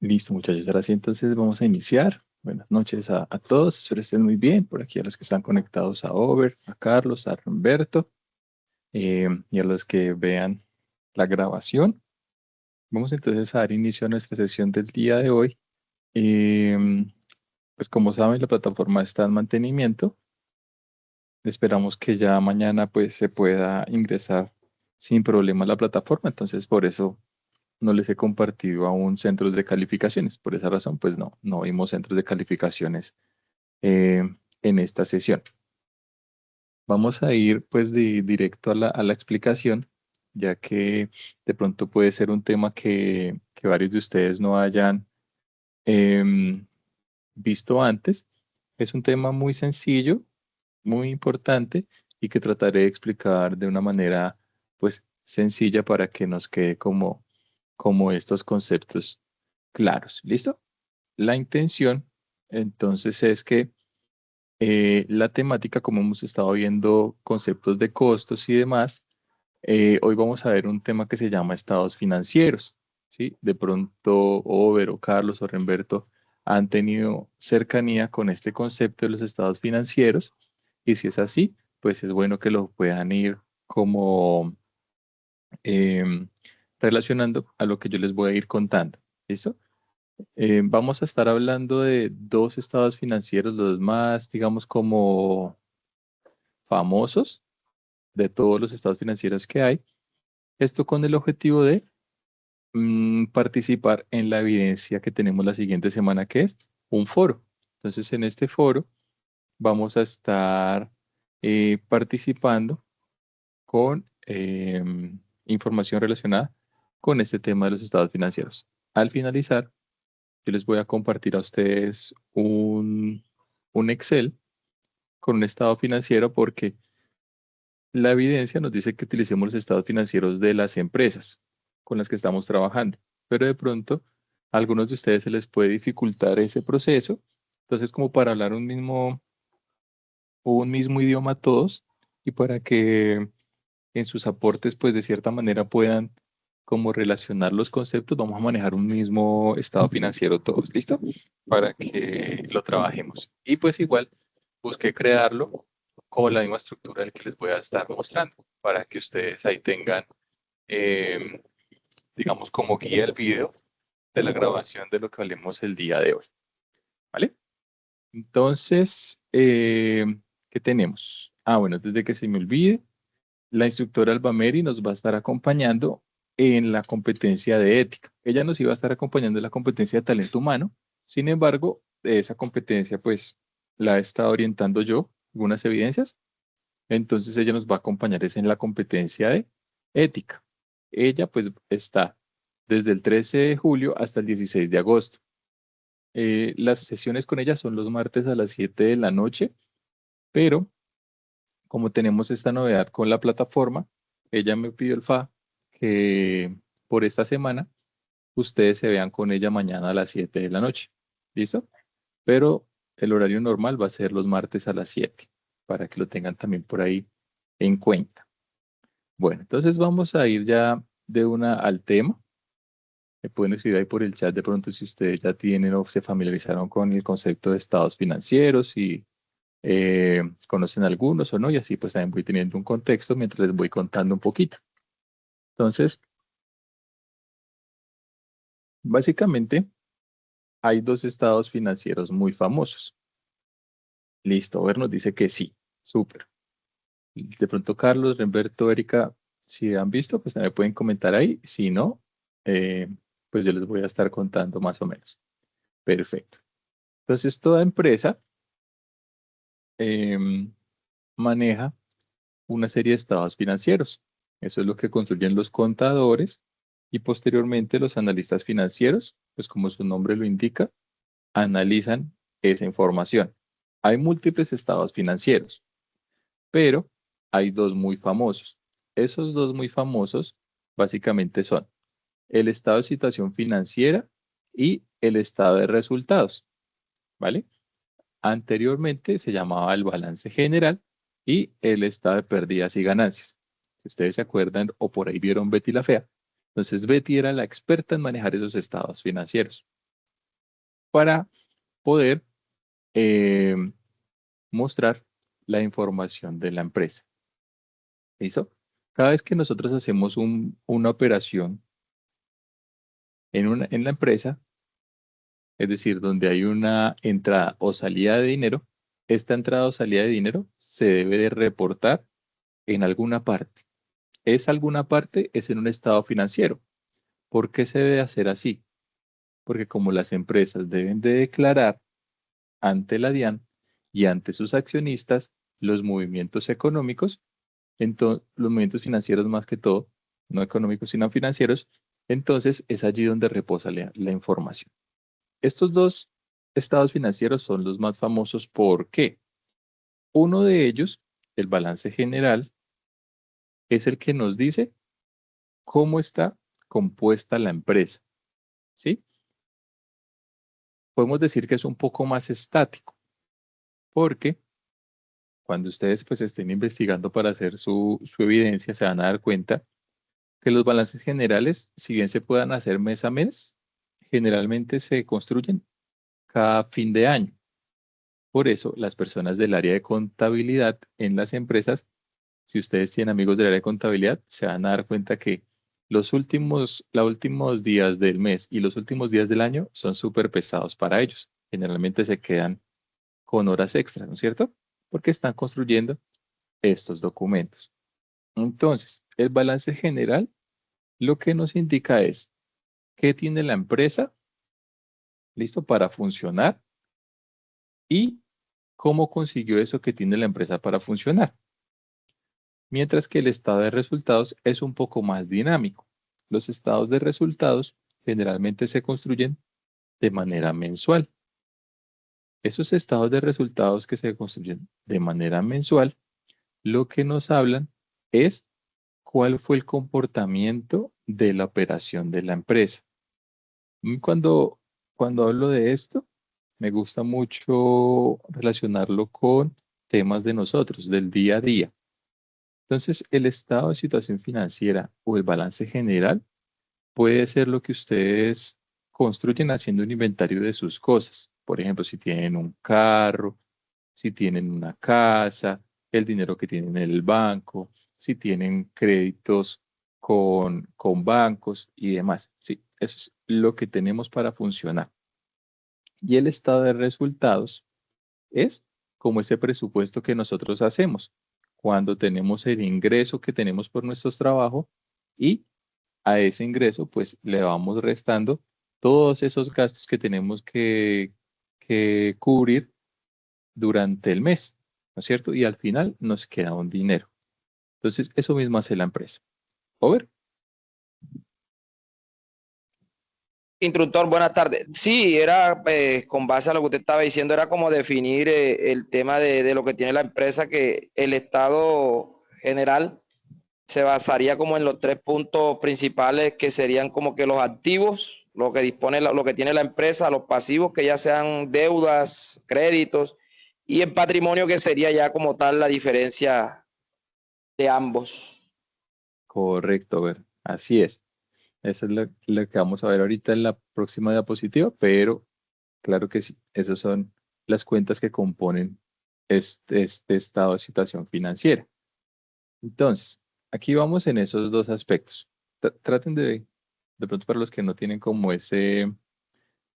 Listo, muchachos. Ahora sí, entonces vamos a iniciar. Buenas noches a todos. Espero estén muy bien. Por aquí a los que están conectados a Over, a Carlos, a Humberto y a los que vean la grabación. Vamos entonces a dar inicio a nuestra sesión del día de hoy. Pues como saben, la plataforma está en mantenimiento. Esperamos que ya mañana pues se pueda ingresar sin problema a la plataforma. Entonces, por eso no les he compartido aún centros de calificaciones. Por esa razón, pues no vimos centros de calificaciones eh, en esta sesión. Vamos a ir pues directo a la explicación, ya que de pronto puede ser un tema que varios de ustedes no hayan em, visto antes. Es un tema muy sencillo, muy importante y que trataré de explicar de una manera pues sencilla para que nos quede como estos conceptos claros. ¿Listo? La intención entonces es que la temática, como hemos estado viendo conceptos de costos y demás, hoy vamos a ver un tema que se llama estados financieros, ¿sí? De pronto, Over o Carlos o Remberto han tenido cercanía con este concepto de los estados financieros, y si es así, pues es bueno que lo puedan ir como em, relacionando a lo que yo les voy a ir contando. ¿Listo? Vamos a estar hablando de dos estados financieros, los más, digamos, como famosos de todos los estados financieros que hay. Esto con el objetivo de participar en la evidencia que tenemos la siguiente semana, que es un foro. Entonces, en este foro vamos a estar participando con información relacionada con este tema de los estados financieros. Al finalizar, yo les voy a compartir a ustedes un Excel con un estado financiero porque la evidencia nos dice que utilicemos los estados financieros de las empresas con las que estamos trabajando, pero de pronto a algunos de ustedes se les puede dificultar ese proceso. Entonces, como para hablar un mismo idioma todos y para que en sus aportes, pues de cierta manera puedan como relacionar los conceptos, vamos a manejar un mismo estado financiero todos, ¿listo? Para que lo trabajemos. Y pues igual busqué crearlo con la misma estructura del que les voy a estar mostrando, para que ustedes ahí tengan, eh, digamos, como guía el video de la grabación de lo que hablemos el día de hoy, ¿vale? Entonces, ¿qué tenemos? Ah, bueno, desde que se me olvide, la instructora Albameri nos va a estar acompañando en la competencia de ética. Ella nos iba a estar acompañando en la competencia de talento humano. Sin embargo, de esa competencia, pues, la he estado orientando yo, algunas evidencias. Entonces, ella nos va a acompañar es en la competencia de ética. Ella, pues, está desde el 13 de julio hasta el 16 de agosto. Las sesiones con ella son los martes a las 7 de la noche, pero como tenemos esta novedad con la plataforma, ella me pidió el FA que por esta semana ustedes se vean con ella mañana a las 7 de la noche. ¿Listo? Pero el horario normal va a ser los martes a las 7, para que lo tengan también por ahí en cuenta. Bueno, entonces vamos a ir ya de una al tema. Me pueden escribir ahí por el chat de pronto si ustedes ya tienen o se familiarizaron con el concepto de estados financieros y conocen algunos o no, y así pues también voy teniendo un contexto mientras les voy contando un poquito. Entonces, básicamente hay dos estados financieros muy famosos. Listo, a ver, nos dice que sí, súper. De pronto Carlos, Remberto, Erika, si han visto, pues también pueden comentar ahí. Si no, eh, pues yo les voy a estar contando más o menos. Perfecto. Entonces, toda empresa em, maneja una serie de estados financieros. Eso es lo que construyen los contadores y posteriormente los analistas financieros, pues como su nombre lo indica, analizan esa información. Hay múltiples estados financieros, pero hay dos muy famosos. Esos dos muy famosos básicamente son el estado de situación financiera y el estado de resultados, ¿vale? Anteriormente se llamaba el balance general y el estado de pérdidas y ganancias. Si ustedes se acuerdan o por ahí vieron Betty la Fea, entonces Betty era la experta en manejar esos estados financieros. para poder eh, mostrar la información de la empresa. ¿Listo? Cada vez que nosotros hacemos una operación en la empresa, es decir, donde hay una entrada o salida de dinero, esta entrada o salida de dinero se debe de reportar en alguna parte. Es alguna parte, es en un estado financiero. ¿Por qué se debe hacer así? Porque como las empresas deben de declarar ante la DIAN y ante sus accionistas los movimientos económicos, entonces, los movimientos financieros más que todo, no económicos sino financieros, entonces es allí donde reposa la información. Estos dos estados financieros son los más famosos. ¿Por qué? Uno de ellos, el balance general, es el que nos dice cómo está compuesta la empresa, ¿sí? Podemos decir que es un poco más estático, porque cuando ustedes pues estén investigando para hacer su evidencia, se van a dar cuenta que los balances generales, si bien se puedan hacer mes a mes, generalmente se construyen cada fin de año. Por eso, las personas del área de contabilidad en las empresas, si ustedes tienen amigos del área de contabilidad, se van a dar cuenta que los últimos días del mes y los últimos días del año son súper pesados para ellos. Generalmente se quedan con horas extras, ¿no es cierto? Porque están construyendo estos documentos. Entonces, el balance general lo que nos indica es qué tiene la empresa listo para funcionar y cómo consiguió eso que tiene la empresa para funcionar. Mientras que el estado de resultados es un poco más dinámico. Los estados de resultados generalmente se construyen de manera mensual. Esos estados de resultados que se construyen de manera mensual, lo que nos hablan es cuál fue el comportamiento de la operación de la empresa. Cuando hablo de esto, me gusta mucho relacionarlo con temas de nosotros, del día a día. Entonces, el estado de situación financiera o el balance general puede ser lo que ustedes construyen haciendo un inventario de sus cosas. Por ejemplo, si tienen un carro, si tienen una casa, el dinero que tienen en el banco, si tienen créditos con bancos y demás. Sí, eso es lo que tenemos para funcionar. Y el estado de resultados es como ese presupuesto que nosotros hacemos cuando tenemos el ingreso que tenemos por nuestros trabajos y a ese ingreso pues le vamos restando todos esos gastos que tenemos que cubrir durante el mes, ¿no es cierto? Y al final nos queda un dinero. Entonces, eso mismo hace la empresa. Over. Instructor, buenas tardes. Sí, era con base a lo que usted estaba diciendo, era como definir el tema de lo que tiene la empresa, que el estado general se basaría como en los tres puntos principales que serían como que los activos, lo que dispone, lo que tiene la empresa, los pasivos que ya sean deudas, créditos, y el patrimonio que sería ya como tal la diferencia de ambos. Correcto, Over. Así es. Eso es lo que vamos a ver ahorita en la próxima diapositiva, pero claro que sí, esas son las cuentas que componen este estado de situación financiera. Entonces, aquí vamos en esos dos aspectos. Traten de pronto para los que no tienen como ese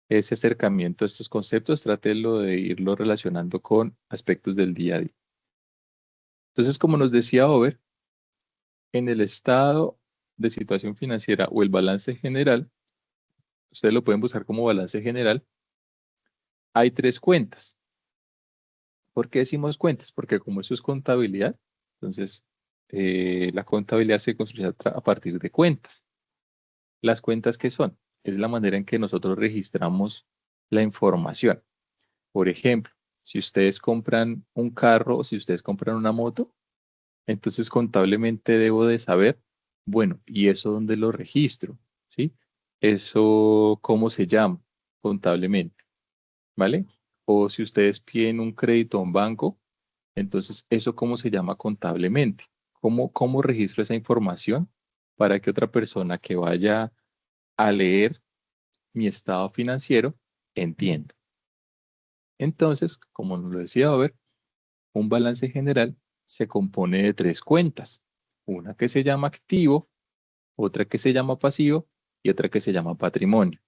acercamiento a estos conceptos, trátenlo de irlo relacionando con aspectos del día a día. Entonces, como nos decía Over, en el estado de situación financiera o el balance general, ustedes lo pueden buscar como balance general, hay tres cuentas. ¿Por qué decimos cuentas? Porque como eso es contabilidad, entonces la contabilidad se construye a partir de cuentas. ¿Las cuentas qué son? Es la manera en que nosotros registramos la información. Por ejemplo, si ustedes compran un carro o si ustedes compran una moto, entonces contablemente debo de saber, bueno, ¿y eso dónde lo registro? ¿Sí? Eso, ¿cómo se llama contablemente? ¿Vale? O si ustedes piden un crédito a un banco, entonces, ¿eso cómo se llama contablemente? ¿Cómo registro esa información para que otra persona que vaya a leer mi estado financiero entienda. Entonces, como nos lo decía Over, un balance general se compone de 3 cuentas. Una que se llama activo, otra que se llama pasivo y otra que se llama patrimonio.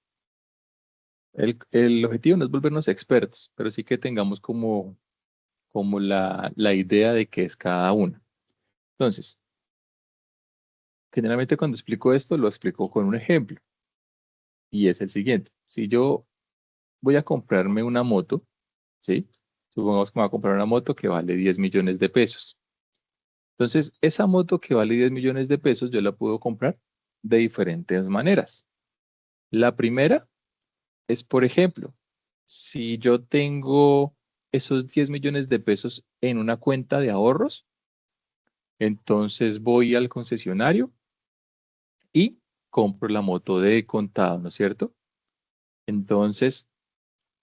El objetivo no es volvernos expertos, pero sí que tengamos como la idea de qué es cada una. Entonces, generalmente cuando explico esto, lo explico con un ejemplo. Y es el siguiente. Si yo voy a comprarme una moto, ¿sí? Supongamos que me voy a comprar una moto que vale 10 millones de pesos. Entonces, esa moto que vale 10 millones de pesos, yo la puedo comprar de diferentes maneras. La primera es, por ejemplo, si yo tengo esos 10 millones de pesos en una cuenta de ahorros, entonces voy al concesionario y compro la moto de contado, ¿no es cierto? Entonces,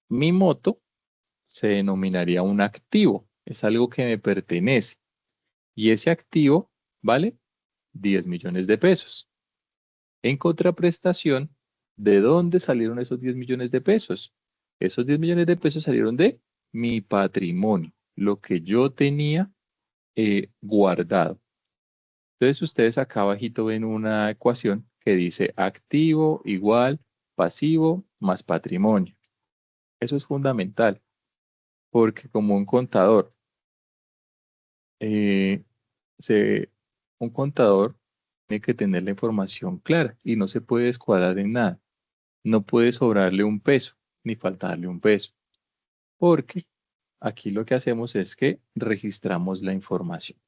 mi moto se denominaría un activo, es algo que me pertenece. Y ese activo vale 10 millones de pesos. En contraprestación, ¿de dónde salieron esos 10 millones de pesos? Esos 10 millones de pesos salieron de mi patrimonio, lo que yo tenía guardado. Entonces ustedes acá abajito ven una ecuación que dice activo igual pasivo más patrimonio. Eso es fundamental, porque como un contador, eh, se, un contador tiene que tener la información clara y no se puede descuadrar en nada. No puede sobrarle un peso ni faltarle un peso, porque aquí lo que hacemos es que registramos la información.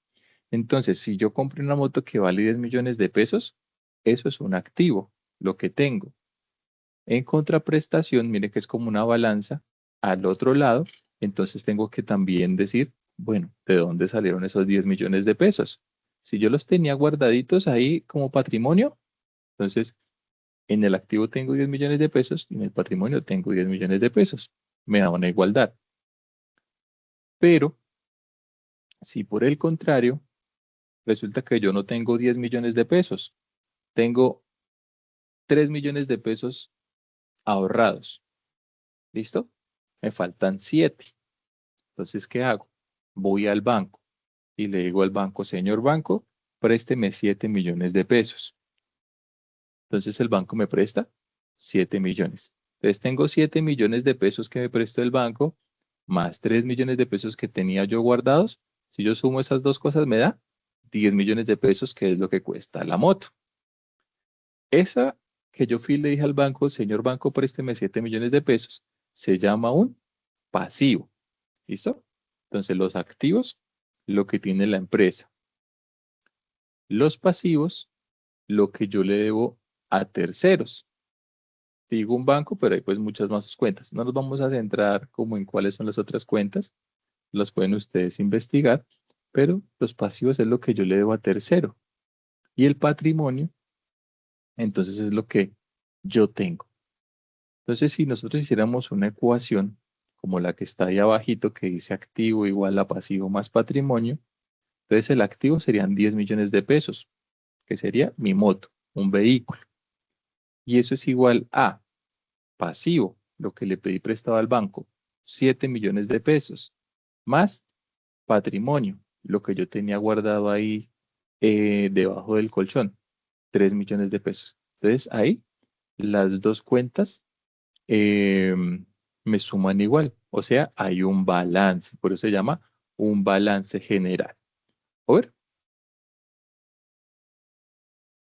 Entonces, si yo compré una moto que vale 10 millones de pesos, eso es un activo, lo que tengo. En contraprestación, mire que es como una balanza al otro lado, entonces tengo que también decir, bueno, ¿de dónde salieron esos 10 millones de pesos? Si yo los tenía guardaditos ahí como patrimonio, entonces en el activo tengo 10 millones de pesos y en el patrimonio tengo 10 millones de pesos. Me da una igualdad. Pero si por el contrario, resulta que yo no tengo 10 millones de pesos, tengo 3 millones de pesos ahorrados. ¿Listo? Me faltan 7. Entonces, ¿qué hago? Voy al banco y le digo al banco, señor banco, présteme 7 millones de pesos. Entonces el banco me presta 7 millones. Entonces tengo 7 millones de pesos que me prestó el banco, más 3 millones de pesos que tenía yo guardados. Si yo sumo esas dos cosas, me da 10 millones de pesos, que es lo que cuesta la moto. Esa que yo fui y le dije al banco, señor banco, présteme 7 millones de pesos, se llama un pasivo. ¿Listo? Entonces los activos, lo que tiene la empresa. Los pasivos, lo que yo le debo a terceros. Digo un banco, pero hay pues muchas más cuentas. No nos vamos a centrar como en cuáles son las otras cuentas, las pueden ustedes investigar, pero los pasivos es lo que yo le debo a tercero. Y el patrimonio, entonces es lo que yo tengo. Entonces, si nosotros hiciéramos una ecuación como la que está ahí abajito, que dice activo igual a pasivo más patrimonio, entonces el activo serían 10 millones de pesos, que sería mi moto, un vehículo. Y eso es igual a pasivo, lo que le pedí prestado al banco, 7 millones de pesos, más patrimonio, lo que yo tenía guardado ahí debajo del colchón, 3 millones de pesos. Entonces ahí las dos cuentas eh, me suman igual, o sea, hay un balance, por eso se llama un balance general. A ver,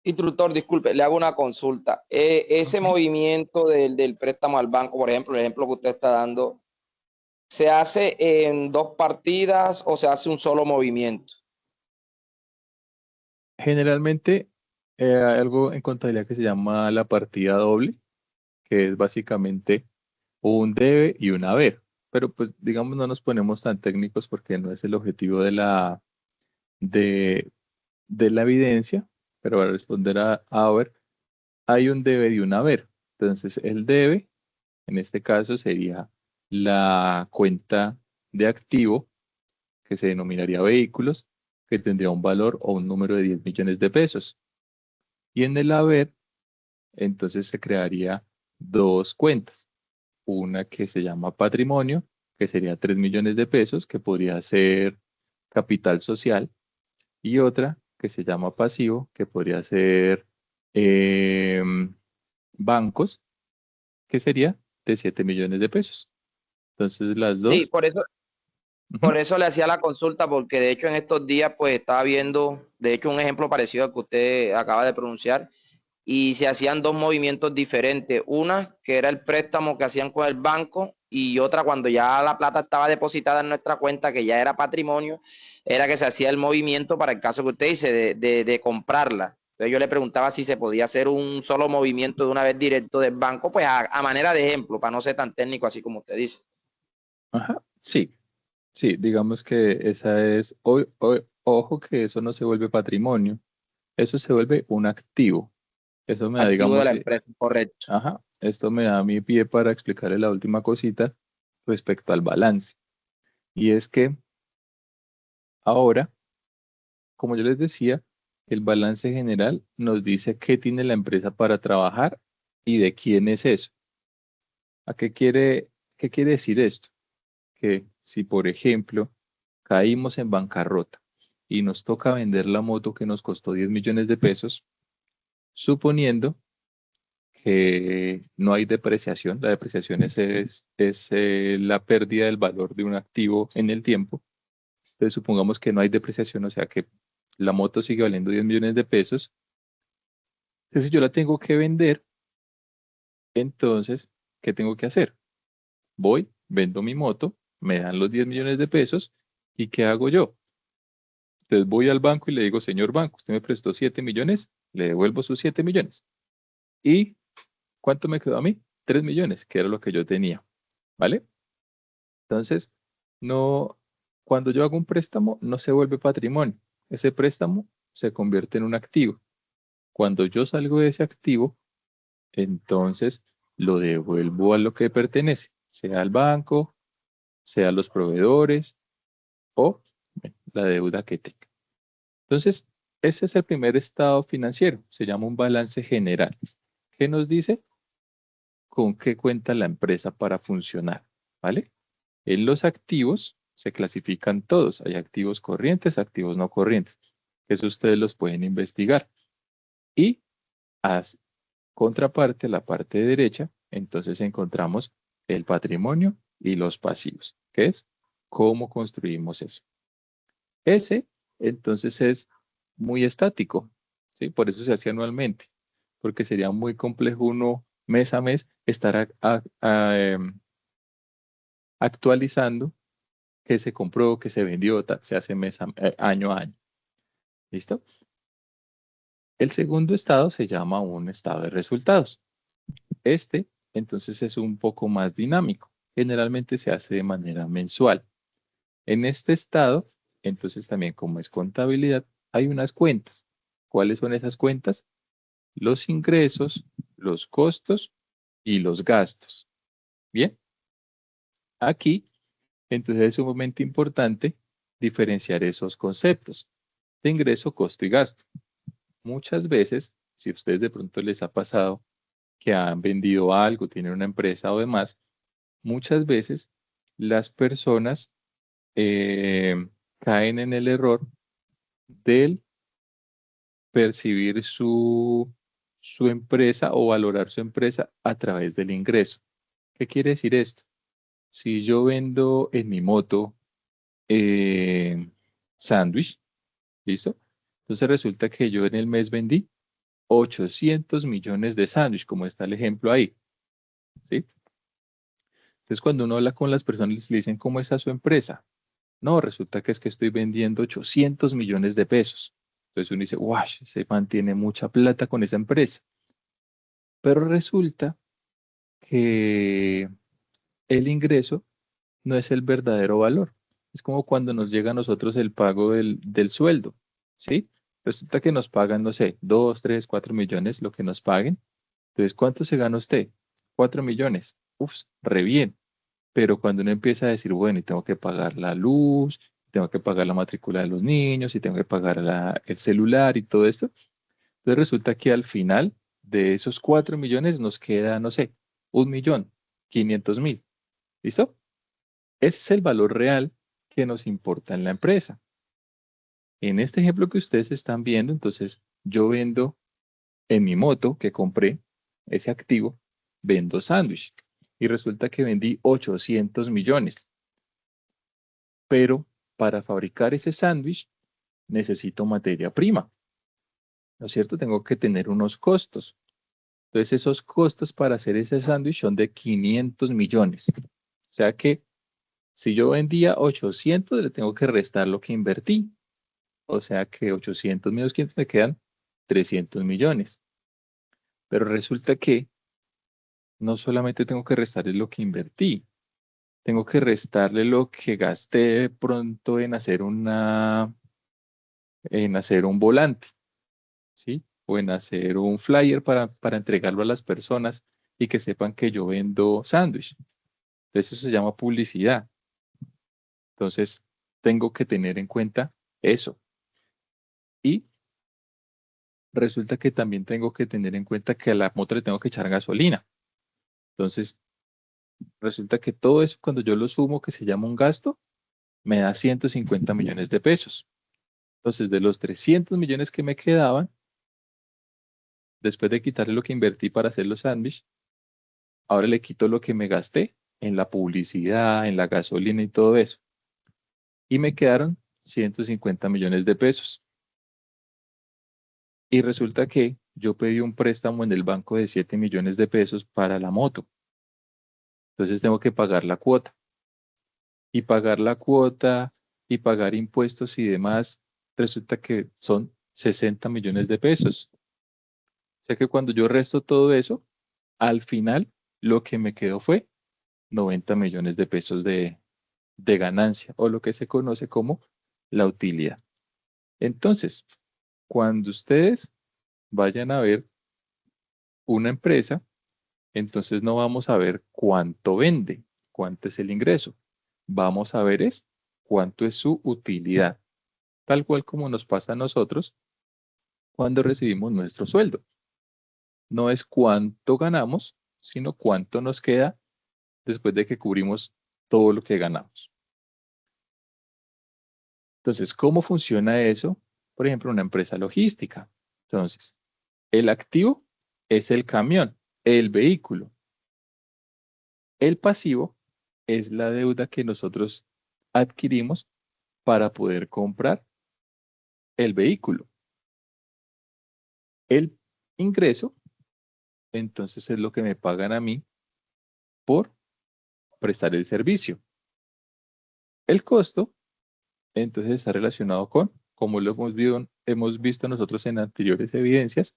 Instructor, disculpe, le hago una consulta. Ese movimiento del préstamo al banco, por ejemplo, el ejemplo que usted está dando, ¿se hace en dos partidas o se hace un solo movimiento? generalmente hay algo en contabilidad que se llama la partida doble, que es básicamente un debe y un haber. Pero pues digamos no nos ponemos tan técnicos porque no es el objetivo de, de la evidencia, pero para responder a haber, hay un debe y un haber. Entonces el debe, en este caso, sería la cuenta de activo que se denominaría vehículos, que tendría un valor o un número de 10 millones de pesos. Y en el haber, entonces se crearía dos cuentas. una que se llama patrimonio, que sería 3 millones de pesos, que podría ser capital social, y otra que se llama pasivo, que podría ser bancos, que sería de 7 millones de pesos. Entonces las Sí, dos. por eso, Ujú. por eso le hacía la consulta, porque de hecho en estos días pues estaba viendo, de hecho un ejemplo parecido al que usted acaba de pronunciar, y se hacían dos movimientos diferentes. Una que era el préstamo que hacían con el banco y otra cuando ya la plata estaba depositada en nuestra cuenta, que ya era patrimonio, era que se hacía el movimiento para el caso que usted dice de comprarla. Entonces yo le preguntaba si se podía hacer un solo movimiento de una vez directo del banco, pues a manera de ejemplo, para no ser tan técnico así como usted dice. Ajá, sí, sí, digamos que esa es, ojo que eso no se vuelve patrimonio, eso se vuelve un activo. Eso me da, Activo de digamos, la empresa, correcto. ajá, esto me da mi pie para explicarle la última cosita respecto al balance. Y es que ahora, como yo les decía, el balance general nos dice qué tiene la empresa para trabajar y de quién es eso. ¿A qué quiere decir esto? Que si, por ejemplo, caímos en bancarrota y nos toca vender la moto que nos costó 10 millones de pesos, suponiendo que no hay depreciación. La depreciación es la pérdida del valor de un activo en el tiempo. Entonces, supongamos que no hay depreciación, o sea que la moto sigue valiendo 10 millones de pesos. Entonces, si yo la tengo que vender, entonces, ¿qué tengo que hacer? Voy, vendo mi moto, me dan los 10 millones de pesos, ¿y qué hago yo? Entonces voy al banco y le digo, señor banco, usted me prestó 7 millones, le devuelvo sus 7 millones. ¿Y cuánto me quedó a mí? 3 millones, que era lo que yo tenía. ¿Vale? Entonces, no, cuando yo hago un préstamo, no se vuelve patrimonio. Ese préstamo se convierte en un activo. Cuando yo salgo de ese activo, entonces lo devuelvo a lo que pertenece, sea al banco, sea a los proveedores o la deuda que tenga. Entonces, ese es el primer estado financiero. Se llama un balance general. ¿Qué nos dice? Con qué cuenta la empresa para funcionar. ¿Vale? En los activos se clasifican todos. Hay activos corrientes, activos no corrientes. Eso ustedes los pueden investigar. Y a contraparte, la parte derecha, entonces encontramos el patrimonio y los pasivos, que es cómo construimos eso. Ese, entonces, es muy estático, ¿sí? Por eso se hace anualmente, porque sería muy complejo uno mes a mes estar actualizando qué se compró, qué se vendió, se hace año a año. ¿Listo? El segundo estado se llama un estado de resultados. Este, entonces, es un poco más dinámico. Generalmente se hace de manera mensual. En este estado, entonces también como es contabilidad, hay unas cuentas. ¿Cuáles son esas cuentas? Los ingresos, los costos y los gastos. Bien, aquí entonces es sumamente importante diferenciar esos conceptos de ingreso, costo y gasto. Muchas veces, si a ustedes de pronto les ha pasado que han vendido algo, tienen una empresa o demás, muchas veces las personas caen en el error del percibir su empresa o valorar su empresa a través del ingreso. ¿Qué quiere decir esto? Si yo vendo en mi moto sándwich, ¿listo? Entonces resulta que yo en el mes vendí 800 millones de sándwich, como está el ejemplo ahí, ¿sí? Entonces cuando uno habla con las personas, le dicen, ¿cómo está su empresa? No, resulta que es que estoy vendiendo 800 millones de pesos. Entonces uno dice, ¡guau! Se mantiene mucha plata con esa empresa. Pero resulta que el ingreso no es el verdadero valor. Es como cuando nos llega a nosotros el pago del sueldo, ¿sí? Resulta que nos pagan, no sé, 2, 3, 4 millones, lo que nos paguen. Entonces, ¿cuánto se gana usted? 4 millones. Uf, re bien. Pero cuando uno empieza a decir, bueno, y tengo que pagar la luz, tengo que pagar la matrícula de los niños, y tengo que pagar el celular y todo esto, entonces resulta que al final de esos 4 millones nos queda, no sé, 1 millón. 500.000. ¿Listo? Ese es el valor real que nos importa en la empresa. En este ejemplo que ustedes están viendo, entonces yo vendo en mi moto que compré, ese activo, vendo sándwich. Y resulta que vendí 800 millones. Pero para fabricar ese sándwich necesito materia prima. ¿No es cierto? Tengo que tener unos costos. Entonces esos costos para hacer ese sándwich son de 500 millones. O sea que si yo vendía 800, le tengo que restar lo que invertí. O sea que 800 menos 500 me quedan 300 millones. Pero resulta que no solamente tengo que restarle lo que invertí, tengo que restarle lo que gasté de pronto en hacer un volante, ¿sí? O en hacer un flyer para entregarlo a las personas y que sepan que yo vendo sándwich. Entonces eso se llama publicidad. Entonces tengo que tener en cuenta eso. Y resulta que también tengo que tener en cuenta que a la moto le tengo que echar gasolina. Entonces resulta que todo eso cuando yo lo sumo, que se llama un gasto, me da 150 millones de pesos. Entonces de los 300 millones que me quedaban, después de quitarle lo que invertí para hacer los sándwiches, ahora le quito lo que me gasté en la publicidad, en la gasolina y todo eso. Y me quedaron 150 millones de pesos. Y resulta que yo pedí un préstamo en el banco de 7 millones de pesos para la moto. Entonces tengo que pagar la cuota. Y pagar la cuota y pagar impuestos y demás, resulta que son 60 millones de pesos. O sea que cuando yo resto todo eso, al final lo que me quedó fue 90 millones de pesos de ganancia o lo que se conoce como la utilidad. Entonces, cuando ustedes vayan a ver una empresa, entonces no vamos a ver cuánto vende, cuánto es el ingreso. Vamos a ver es cuánto es su utilidad, tal cual como nos pasa a nosotros cuando recibimos nuestro sueldo. No es cuánto ganamos, sino cuánto nos queda después de que cubrimos todo lo que ganamos. Entonces, ¿cómo funciona eso? Por ejemplo, una empresa logística. Entonces, el activo es el camión, el vehículo. El pasivo es la deuda que nosotros adquirimos para poder comprar el vehículo. El ingreso, entonces, es lo que me pagan a mí por prestar el servicio. El costo, entonces, está relacionado con, como lo hemos visto nosotros en anteriores evidencias,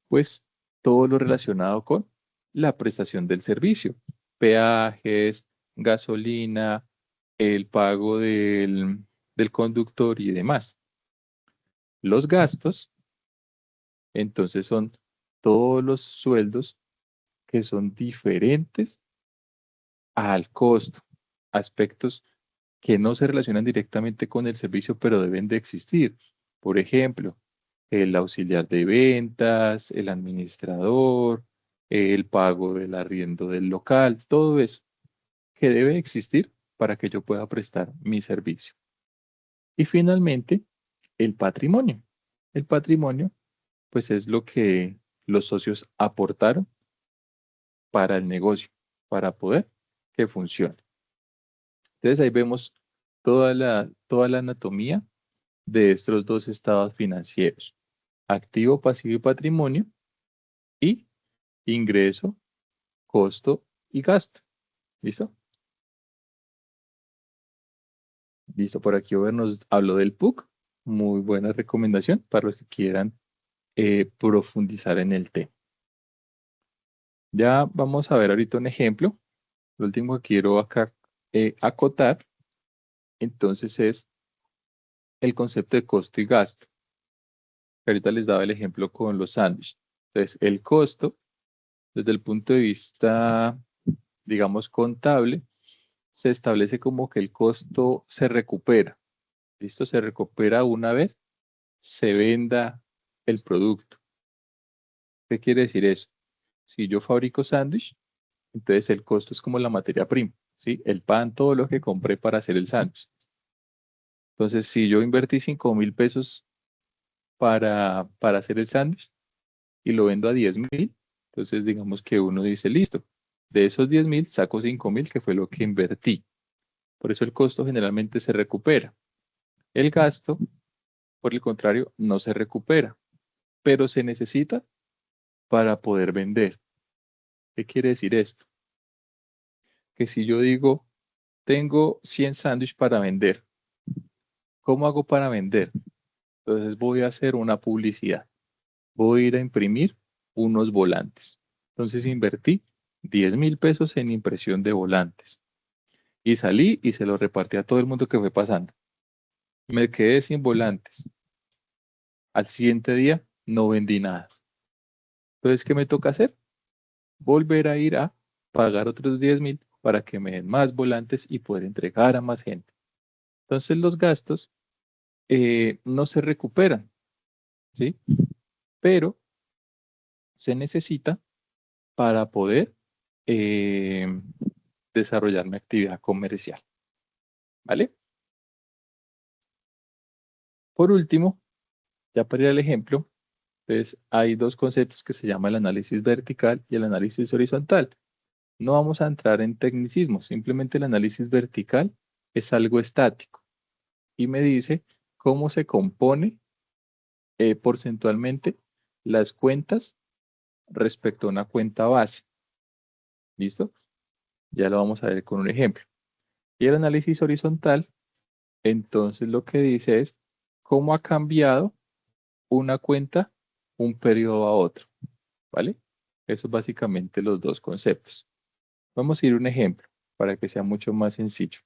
pues todo lo relacionado con la prestación del servicio, peajes, gasolina, el pago del conductor y demás. Los gastos, entonces, son todos los sueldos que son diferentes al costo, aspectos que no se relacionan directamente con el servicio, pero deben de existir. Por ejemplo, el auxiliar de ventas, el administrador, el pago del arriendo del local, todo eso que debe existir para que yo pueda prestar mi servicio. Y finalmente, el patrimonio. El patrimonio, pues es lo que los socios aportaron para el negocio, para poder que funcione. Entonces ahí vemos toda la anatomía de estos dos estados financieros, activo, pasivo y patrimonio, y ingreso, costo y gasto. ¿Listo? Listo, por aquí Over nos habló del PUC. Muy buena recomendación para los que quieran profundizar en el tema. Ya vamos a ver ahorita un ejemplo. Lo último que quiero acá acotar, entonces es el concepto de costo y gasto. Ahorita les daba el ejemplo con los sándwiches. Entonces, el costo, desde el punto de vista, digamos, contable, se establece como que el costo se recupera. ¿Listo? Se recupera una vez se venda el producto. ¿Qué quiere decir eso? Si yo fabrico sándwich, Entonces el costo es como la materia prima, ¿sí? El pan, todo lo que compré para hacer el sándwich. Entonces, si yo invertí 5.000 pesos para hacer el sándwich y lo vendo a 10.000, entonces digamos que uno dice, listo, de esos 10.000 saco 5.000, que fue lo que invertí. Por eso el costo generalmente se recupera. El gasto, por el contrario, no se recupera, pero se necesita para poder vender. ¿Qué quiere decir esto? Que si yo digo, tengo 100 sándwiches para vender, ¿cómo hago para vender? Entonces voy a hacer una publicidad. Voy a ir a imprimir unos volantes. Entonces invertí 10.000 pesos en impresión de volantes. Y salí y se los repartí a todo el mundo que fue pasando. Me quedé sin volantes. Al siguiente día no vendí nada. Entonces, ¿qué me toca hacer? Volver a ir a pagar otros 10.000 para que me den más volantes y poder entregar a más gente. Entonces los gastos no se recuperan, ¿sí? Pero se necesita para poder eh, desarrollar mi actividad comercial, ¿vale? Por último, ya para ir al ejemplo, pues hay dos conceptos que se llama el análisis vertical y el análisis horizontal. No vamos a entrar en tecnicismos, simplemente el análisis vertical es algo estático y me dice cómo se compone porcentualmente las cuentas respecto a una cuenta base. ¿Listo? Ya lo vamos a ver con un ejemplo. Y el análisis horizontal, entonces lo que dice es cómo ha cambiado una cuenta un periodo a otro, ¿vale? Eso es básicamente los dos conceptos. Vamos a ir a un ejemplo para que sea mucho más sencillo.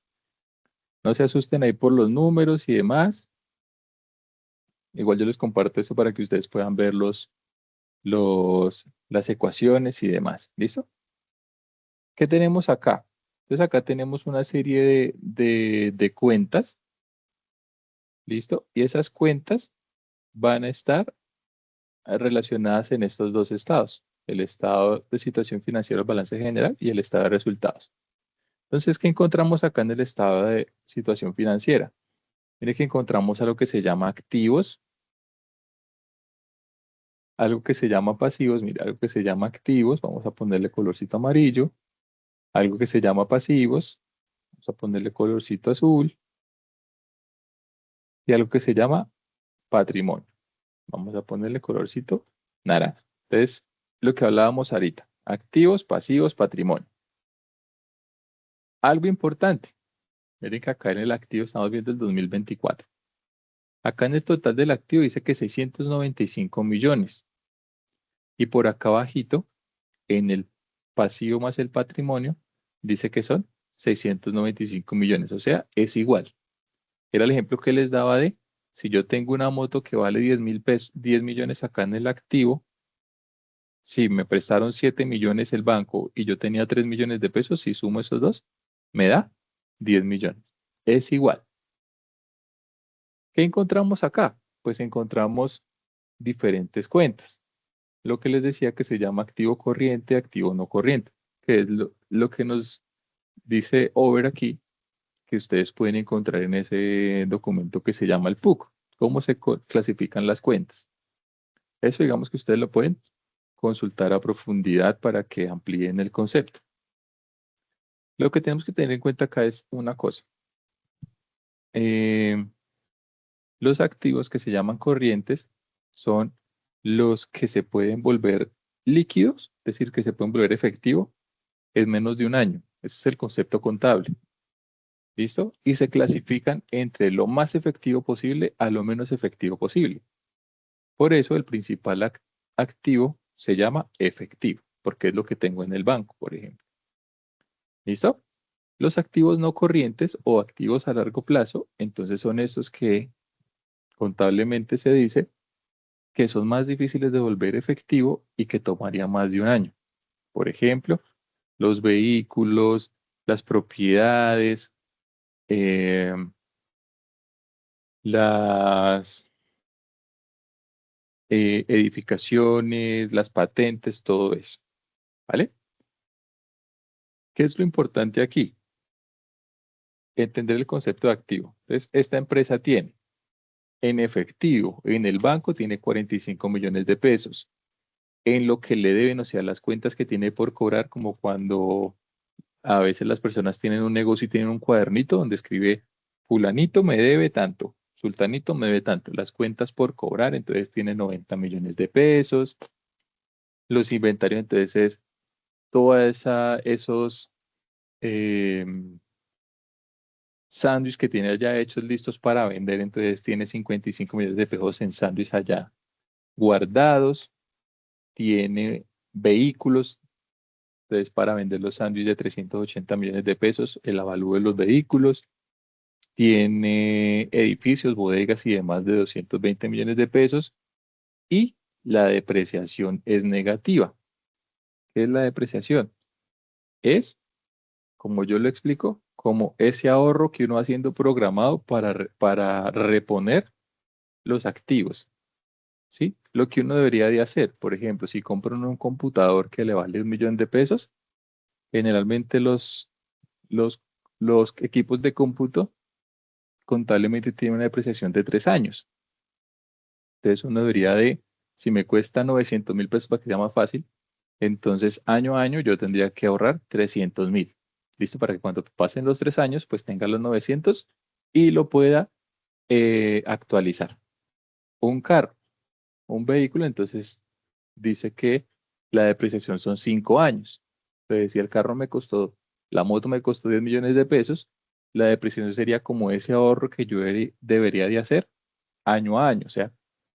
No se asusten ahí por los números y demás. Igual yo les comparto esto para que ustedes puedan ver las ecuaciones y demás. ¿Listo? ¿Qué tenemos acá? Entonces acá tenemos una serie de cuentas. ¿Listo? Y esas cuentas van a estar relacionadas en estos dos estados, el estado de situación financiera, el balance general y el estado de resultados. Entonces, ¿qué encontramos acá en el estado de situación financiera? Mire que encontramos algo que se llama activos, algo que se llama pasivos, mira, algo que se llama activos, vamos a ponerle colorcito amarillo, algo que se llama pasivos, vamos a ponerle colorcito azul, y algo que se llama patrimonio. Vamos a ponerle colorcito naranja. Entonces, lo que hablábamos ahorita, activos, pasivos, patrimonio. Algo importante, miren que acá en el activo estamos viendo el 2024. Acá en el total del activo dice que 695 millones. Y por acá abajito, en el pasivo más el patrimonio, dice que son 695 millones. O sea, es igual. Era el ejemplo que les daba de, si yo tengo una moto que vale 10.000 pesos, 10 millones acá en el activo, si me prestaron 7 millones el banco y yo tenía 3 millones de pesos, si sumo esos dos, me da 10 millones. Es igual. ¿Qué encontramos acá? Pues encontramos diferentes cuentas. Lo que les decía que se llama activo corriente, activo no corriente, que es lo que nos dice Over aquí, que ustedes pueden encontrar en ese documento que se llama el PUC. ¿Cómo se clasifican las cuentas? Eso digamos que ustedes lo pueden consultar a profundidad para que amplíen el concepto. Lo que tenemos que tener en cuenta acá es una cosa. Eh, los activos que se llaman corrientes son los que se pueden volver líquidos, es decir, que se pueden volver efectivo en menos de un año. Ese es el concepto contable. ¿Listo? Y se clasifican entre lo más efectivo posible a lo menos efectivo posible. Por eso el principal activo se llama efectivo, porque es lo que tengo en el banco, por ejemplo. ¿Listo? Los activos no corrientes o activos a largo plazo, entonces son estos que contablemente se dice que son más difíciles de volver efectivo y que tomaría más de un año. Por ejemplo, los vehículos, las propiedades, eh, las edificaciones, las patentes, todo eso. ¿Vale? ¿Qué es lo importante aquí? Entender el concepto de activo. Entonces, esta empresa tiene en efectivo, en el banco tiene 45 millones de pesos. En lo que le deben, o sea, las cuentas que tiene por cobrar, como cuando a veces las personas tienen un negocio y tienen un cuadernito donde escribe, fulanito me debe tanto, sultanito me debe tanto, las cuentas por cobrar, entonces tiene 90 millones de pesos. Los inventarios, entonces es toda esos eh, sándwiches que tiene allá hechos listos para vender, entonces tiene 55 millones de pesos en sándwiches allá guardados, tiene vehículos, entonces para vender los sándwiches de 380 millones de pesos, el avalúo de los vehículos, tiene edificios, bodegas y demás de 220 millones de pesos y la depreciación es negativa. ¿Qué es la depreciación? Es, como yo lo explico, como ese ahorro que uno va haciendo programado para reponer los activos. ¿Sí? Lo que uno debería de hacer, por ejemplo, si compra uno un computador que le vale 1 millón de pesos, generalmente los, los equipos de cómputo contablemente tienen una depreciación de 3 años. Entonces uno debería de, si me cuesta 900.000 pesos para que sea más fácil, entonces año a año yo tendría que ahorrar 300.000. ¿Listo? Para que cuando pasen los 3 años, pues tenga los 900 y lo pueda actualizar. Un carro, un vehículo, entonces dice que la depreciación son 5 años. Entonces, si el carro me costó, la moto me costó 10 millones de pesos, la depreciación sería como ese ahorro que yo debería de hacer año a año, o sea,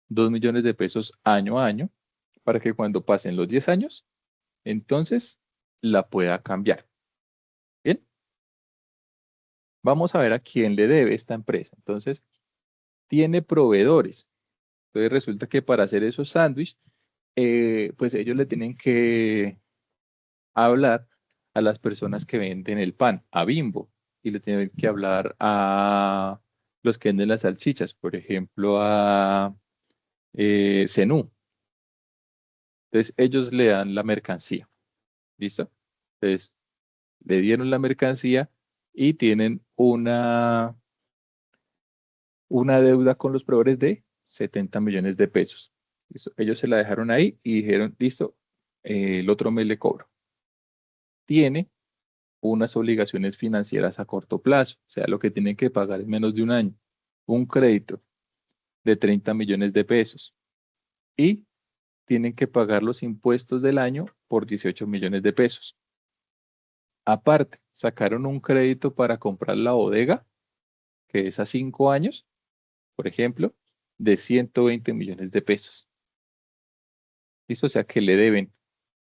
2 millones de pesos año a año, para que cuando pasen los 10 años, entonces la pueda cambiar. Bien, vamos a ver a quién le debe esta empresa. Entonces, tiene proveedores. Entonces, resulta que para hacer esos sándwiches, pues ellos le tienen que hablar a las personas que venden el pan, a Bimbo, y le tienen que hablar a los que venden las salchichas, por ejemplo, a Zenú. Entonces, ellos le dan la mercancía. ¿Listo? Entonces, le dieron la mercancía y tienen una deuda con los proveedores de 70 millones de pesos. ¿Listo? Ellos se la dejaron ahí y dijeron, listo, el otro mes le cobro. Tiene unas obligaciones financieras a corto plazo, o sea, lo que tienen que pagar en menos de un año. Un crédito de 30 millones de pesos y tienen que pagar los impuestos del año por 18 millones de pesos. Aparte, sacaron un crédito para comprar la bodega, que es a 5 años, por ejemplo, de 120 millones de pesos. ¿Listo? O sea que le deben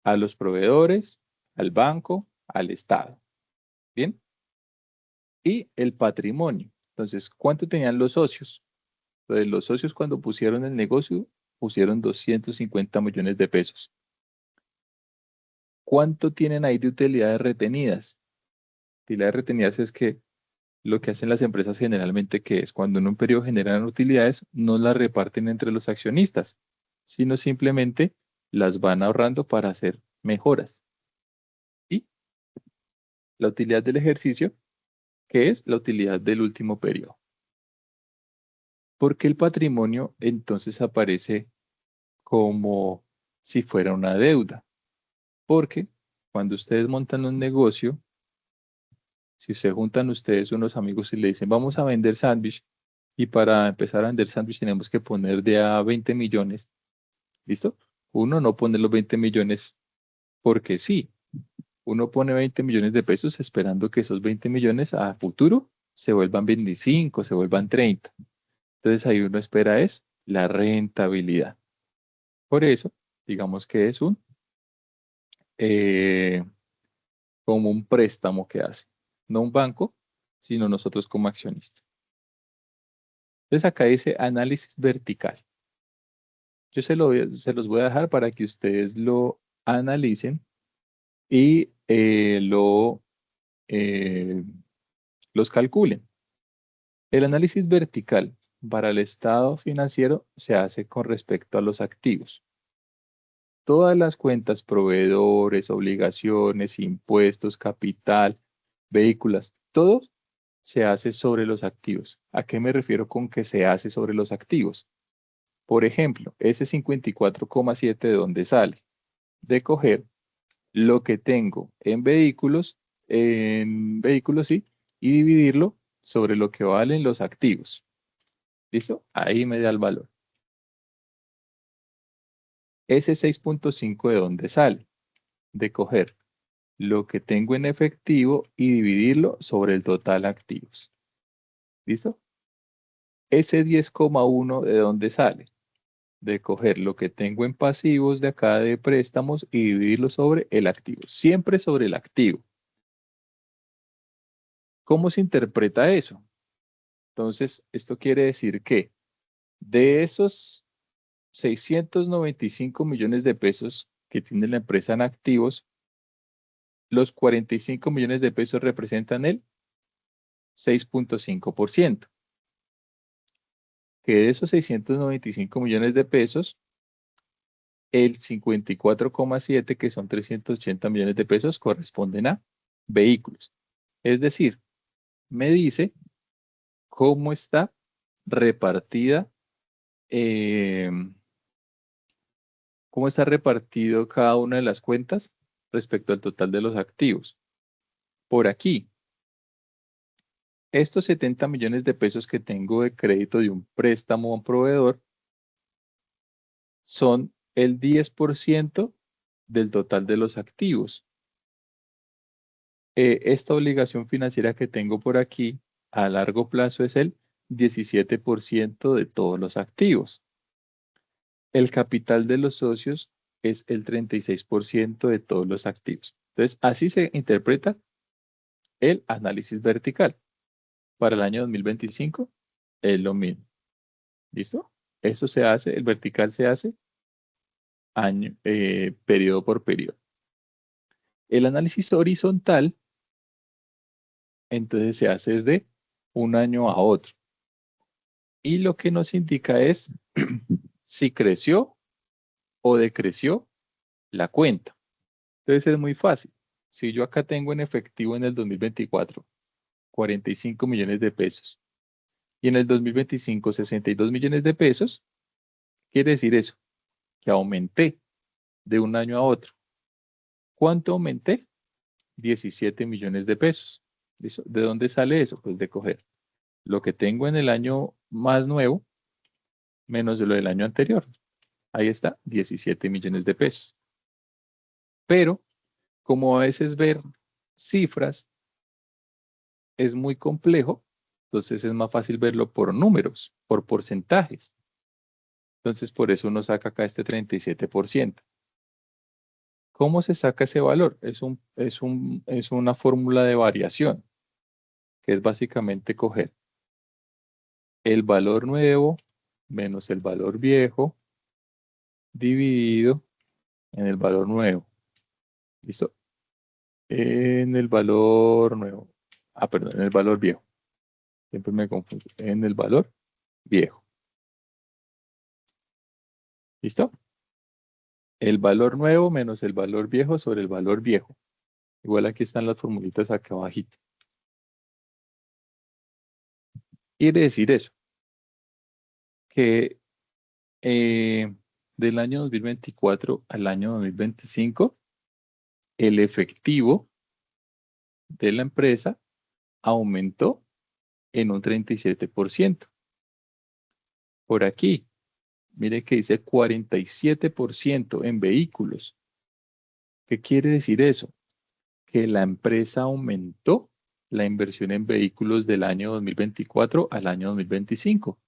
a los proveedores, al banco, al Estado. ¿Bien? Y el patrimonio. Entonces, ¿cuánto tenían los socios? Entonces, los socios cuando pusieron el negocio, pusieron 250 millones de pesos. ¿Cuánto tienen ahí de utilidades retenidas? Utilidades retenidas es que lo que hacen las empresas generalmente, que es cuando en un periodo generan utilidades, no las reparten entre los accionistas, sino simplemente las van ahorrando para hacer mejoras. Y la utilidad del ejercicio, que es la utilidad del último periodo. Porque el patrimonio entonces aparece como si fuera una deuda. Porque cuando ustedes montan un negocio, si se juntan ustedes unos amigos y le dicen, vamos a vender sándwich, y para empezar a vender sándwich tenemos que poner de a 20 millones, ¿listo? Uno no pone los 20 millones porque sí. Uno pone 20 millones de pesos esperando que esos 20 millones a futuro se vuelvan 25, se vuelvan 30. Entonces ahí uno espera es la rentabilidad. Por eso, digamos que es eh, como un préstamo que hace, no un banco, sino nosotros como accionistas. Entonces acá dice análisis vertical. Yo se los voy a dejar para que ustedes lo analicen y eh, los calculen. El análisis vertical para el estado financiero se hace con respecto a los activos. todas las cuentas, proveedores, obligaciones, impuestos, capital, vehículos, todo se hace sobre los activos. ¿A qué me refiero con que se hace sobre los activos? Por ejemplo, ese 54,7 ¿de dónde sale? De coger lo que tengo en vehículos, sí, y dividirlo sobre lo que valen los activos. ¿Listo? Ahí me da el valor. Ese 6,5 ¿de dónde sale? De coger lo que tengo en efectivo y dividirlo sobre el total activos. ¿Listo? Ese 10,1 ¿de dónde sale? De coger lo que tengo en pasivos de acá de préstamos y dividirlo sobre el activo. Siempre sobre el activo. ¿Cómo se interpreta eso? Entonces, esto quiere decir que de esos 695 millones de pesos que tiene la empresa en activos, los 45 millones de pesos representan el 6,5%. Que de esos 695 millones de pesos, el 54,7, que son 380 millones de pesos, corresponden a vehículos. Es decir, me dice cómo está repartida, cómo está repartido cada una de las cuentas respecto al total de los activos. Por aquí, estos 70 millones de pesos que tengo de crédito de un préstamo a un proveedor son el 10% del total de los activos. Esta obligación financiera que tengo por aquí a largo plazo es el 17% de todos los activos. El capital de los socios es el 36% de todos los activos. Entonces, así se interpreta el análisis vertical. Para el año 2025 es lo mismo. ¿Listo? Eso se hace, el vertical se hace periodo por periodo. El análisis horizontal, entonces se hace desde un año a otro. Y lo que nos indica es si creció o decreció la cuenta. Entonces es muy fácil. Si yo acá tengo en efectivo en el 2024 45 millones de pesos y en el 2025 62 millones de pesos, quiere decir eso, que aumenté de un año a otro. ¿Cuánto aumenté? 17 millones de pesos. ¿Listo? ¿De dónde sale eso? Pues de coger lo que tengo en el año más nuevo menos lo del año anterior. Ahí está, 17 millones de pesos. Pero, como a veces ver cifras es muy complejo, entonces es más fácil verlo por números, por porcentajes. Entonces, por eso uno saca acá este 37%. ¿Cómo se saca ese valor? Es una fórmula de variación, que es básicamente coger el valor nuevo menos el valor viejo dividido en el valor nuevo. ¿Listo? En el valor nuevo. Perdón, en el valor viejo. Siempre me confundo. En el valor viejo. ¿Listo? El valor nuevo menos el valor viejo sobre el valor viejo. Igual aquí están las formulitas acá abajito. Quiere decir eso, que del año 2024 al año 2025, el efectivo de la empresa aumentó en un 37%. Por aquí, mire que dice 47% en vehículos. ¿Qué quiere decir eso? Que la empresa aumentó la inversión en vehículos del año 2024 al año 2025.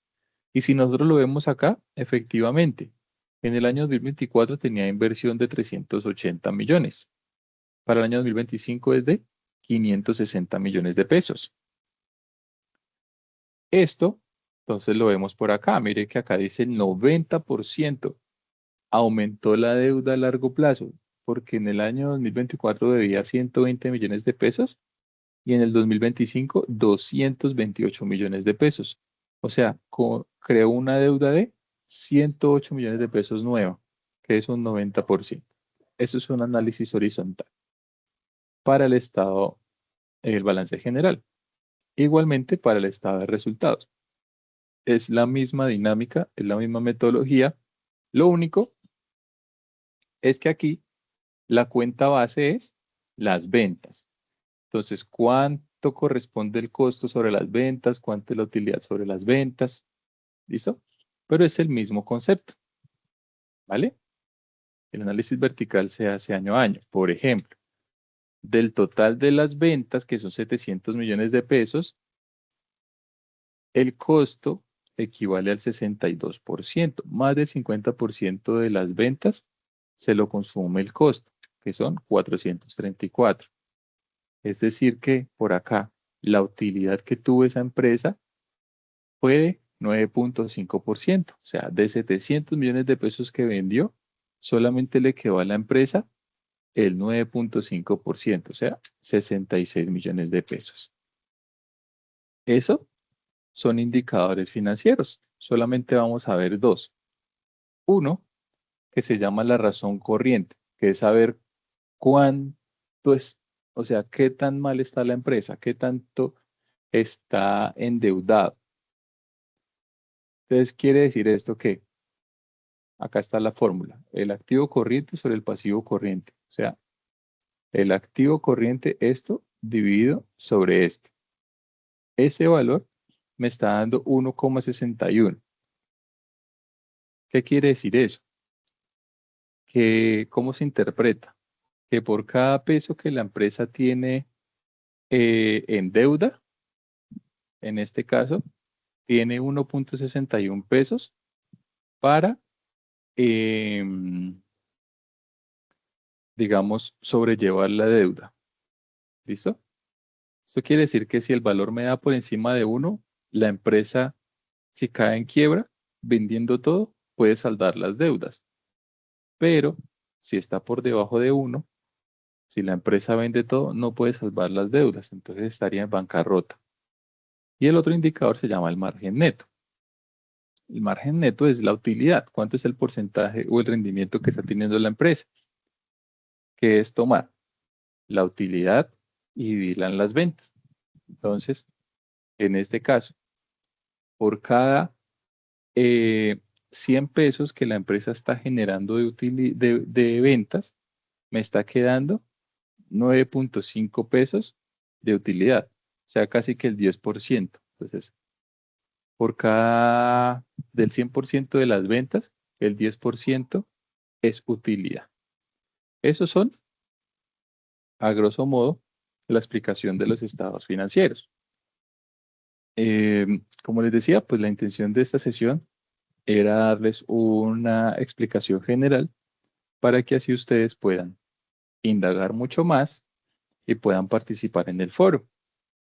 Y si nosotros lo vemos acá, efectivamente, en el año 2024 tenía inversión de 380 millones. Para el año 2025 es de 560 millones de pesos. Esto, entonces lo vemos por acá. Mire que acá dice 90% aumentó la deuda a largo plazo, porque en el año 2024 debía 120 millones de pesos y en el 2025 228 millones de pesos. O sea, creó una deuda de 108 millones de pesos nueva, que es un 90%. Eso es un análisis horizontal para el estado, el balance general. Igualmente para el estado de resultados. Es la misma dinámica, es la misma metodología. Lo único es que aquí la cuenta base es las ventas. Entonces, ¿cuánto corresponde el costo sobre las ventas? ¿Cuánto es la utilidad sobre las ventas? ¿Listo? Pero es el mismo concepto, ¿vale? El análisis vertical se hace año a año. Por ejemplo, del total de las ventas, que son 700 millones de pesos, el costo equivale al 62%. Más del 50% de las ventas se lo consume el costo, que son 434. Es decir que por acá la utilidad que tuvo esa empresa fue de 9.5%. O sea, de 700 millones de pesos que vendió, solamente le quedó a la empresa el 9.5%, o sea, 66 millones de pesos. Eso son indicadores financieros. Solamente vamos a ver dos. Uno, que se llama la razón corriente, que es saber cuánto es, o sea, qué tan mal está la empresa, qué tanto está endeudado. Entonces, quiere decir esto que acá está la fórmula, el activo corriente sobre el pasivo corriente. O sea, el activo corriente, esto dividido sobre esto. Ese valor me está dando 1,61. ¿Qué quiere decir eso? Que, ¿cómo se interpreta? Que por cada peso que la empresa tiene en deuda, en este caso, tiene 1.61 pesos para, digamos, sobrellevar la deuda. ¿Listo? Esto quiere decir que si el valor me da por encima de 1, la empresa, si cae en quiebra, vendiendo todo, puede saldar las deudas. Pero si está por debajo de 1, si la empresa vende todo, no puede salvar las deudas, entonces estaría en bancarrota. Y el otro indicador se llama el margen neto. El margen neto es la utilidad, cuánto es el porcentaje o el rendimiento que está teniendo la empresa, que es tomar la utilidad y dividirla en las ventas. Entonces, en este caso, por cada 100 pesos que la empresa está generando de ventas, me está quedando 9.5 pesos de utilidad, o sea, casi que el 10%. Entonces, por cada del 100% de las ventas, el 10% es utilidad. Esos son, a grosso modo, la explicación de los estados financieros. Como les decía, pues la intención de esta sesión era darles una explicación general para que así ustedes puedan indagar mucho más y puedan participar en el foro.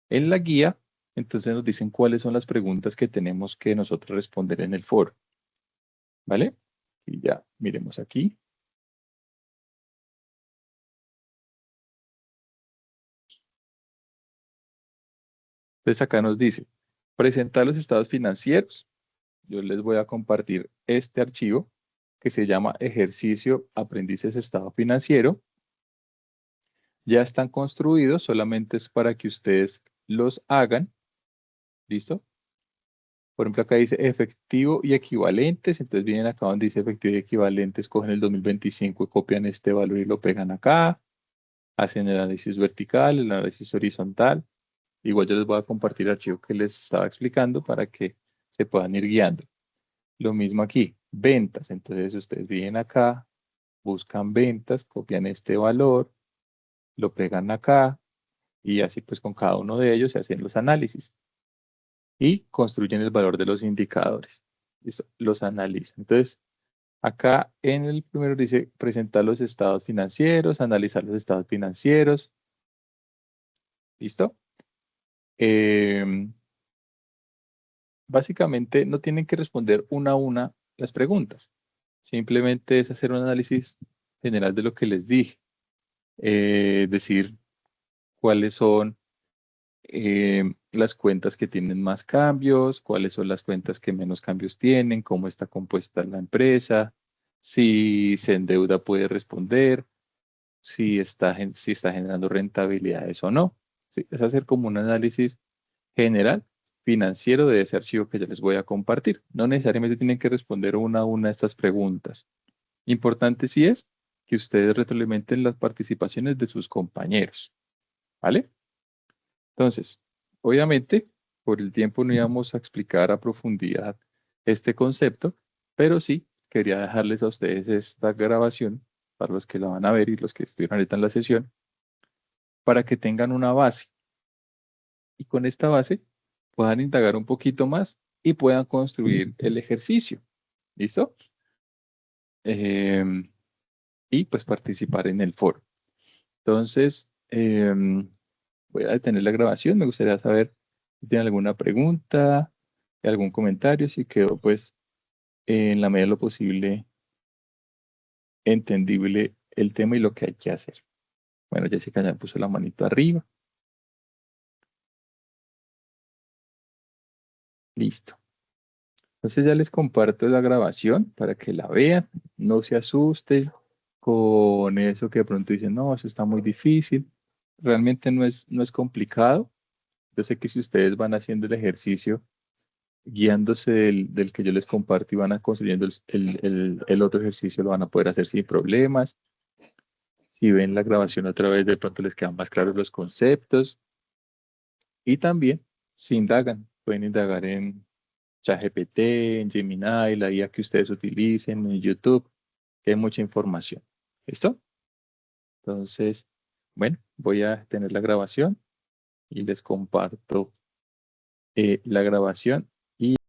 En la guía, entonces nos dicen cuáles son las preguntas que tenemos que nosotros responder en el foro. ¿Vale? Y ya, miremos aquí. Entonces acá nos dice, presentar los estados financieros. Yo les voy a compartir este archivo que se llama Ejercicio Aprendices Estado Financiero. Ya están construidos, solamente es para que ustedes los hagan. ¿Listo? Por ejemplo, acá dice efectivo y equivalentes. Entonces vienen acá donde dice efectivo y equivalentes, cogen el 2025 y copian este valor y lo pegan acá. Hacen el análisis vertical, el análisis horizontal. Igual yo les voy a compartir el archivo que les estaba explicando para que se puedan ir guiando. Lo mismo aquí, ventas. Entonces ustedes vienen acá, buscan ventas, copian este valor, lo pegan acá y así pues con cada uno de ellos se hacen los análisis y construyen el valor de los indicadores. ¿Listo? Los analizan. Entonces, acá en el primero dice presentar los estados financieros, analizar los estados financieros. ¿Listo? Básicamente no tienen que responder una a una las preguntas. Simplemente es hacer un análisis general de lo que les dije. Decir cuáles son las cuentas que tienen más cambios, cuáles son las cuentas que menos cambios tienen, cómo está compuesta la empresa, Si se endeuda puede responder, si está generando rentabilidades o no. ¿Sí? Es hacer como un análisis general financiero de ese archivo que ya les voy a compartir. No necesariamente tienen que responder una a una de estas preguntas. Importante sí es que ustedes retroalimenten las participaciones de sus compañeros, ¿vale? Entonces, obviamente, por el tiempo no íbamos a explicar a profundidad este concepto, pero sí quería dejarles a ustedes esta grabación para los que la van a ver y los que estuvieron ahorita en la sesión, para que tengan una base y con esta base puedan indagar un poquito más y puedan construir el ejercicio. ¿Listo? Y pues participar en el foro. Entonces, voy a detener la grabación. Me gustaría saber si tienen alguna pregunta, algún comentario, si quedó pues en la medida de lo posible entendible el tema y lo que hay que hacer. Bueno, Jessica ya puso la manito arriba. Listo. Entonces ya les comparto la grabación para que la vean. No se asusten con eso que de pronto dicen, no, eso está muy difícil. Realmente no es complicado. Yo sé que si ustedes van haciendo el ejercicio guiándose del que yo les comparto y van a construyendo el otro ejercicio, lo van a poder hacer sin problemas. Si ven la grabación otra vez, de pronto les quedan más claros los conceptos. Y también, si indagan, pueden indagar en ChatGPT, en Gemini, la IA que ustedes utilicen, en YouTube, que hay mucha información. ¿Listo? Entonces, bueno, voy a tener la grabación y les comparto la grabación.